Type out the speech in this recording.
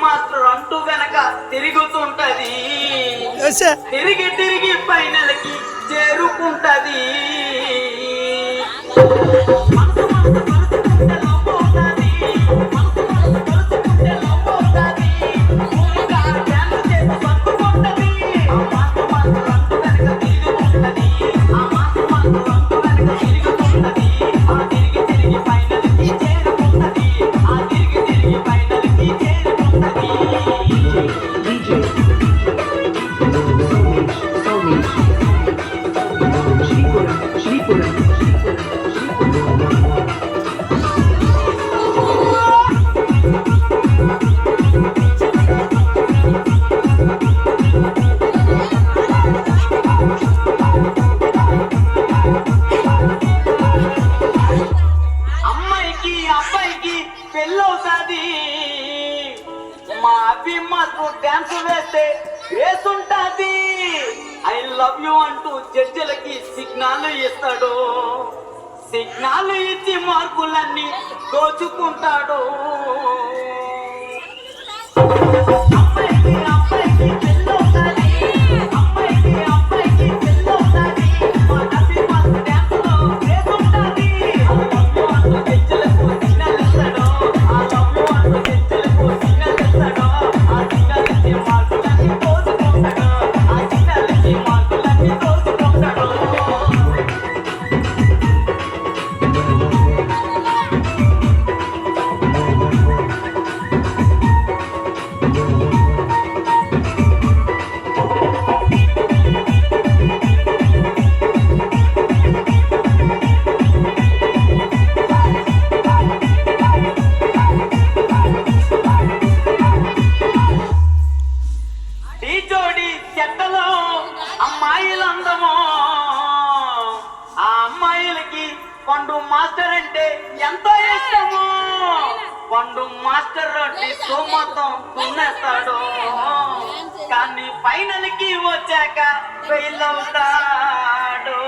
Master అంటూ వెనక తిరుగుతుంటది, తిరిగి తిరిగి ఫైనల్ కి చేరుకుంటది. డాన్స్ వేస్తే వేసుంటాది. ఐ లవ్ యూ అంటూ జడ్జిలకి సిగ్నల్ ఇస్తాడు, సిగ్నల్ ఇచ్చి మార్కులన్నీ దోచుకుంటాడు. అమ్మాయికి అబ్బాయికి పెళ్ళవుతాది, అమ్మాయికి అబ్బాయికి పెళ్ళవుతాది. మా డబ్బి మాకు డాన్స్ లో వేసుంటాది. ఐ లవ్ యూ అంటూ జడ్జిలకు సిగ్నల్ ఇస్తాడు, ఐ లవ్ యూ అంటూ జడ్జిలకు సిగ్నల్ ఇస్తాడు. పండు మాస్టర్ అంటే ఎంతో ఇష్టము, పండు మాస్టర్ అంటే సోమతం తున్నేస్తాడు. కానీ ఫైనల్ కి వచ్చాక ఫెయిల్ అవుతాడు.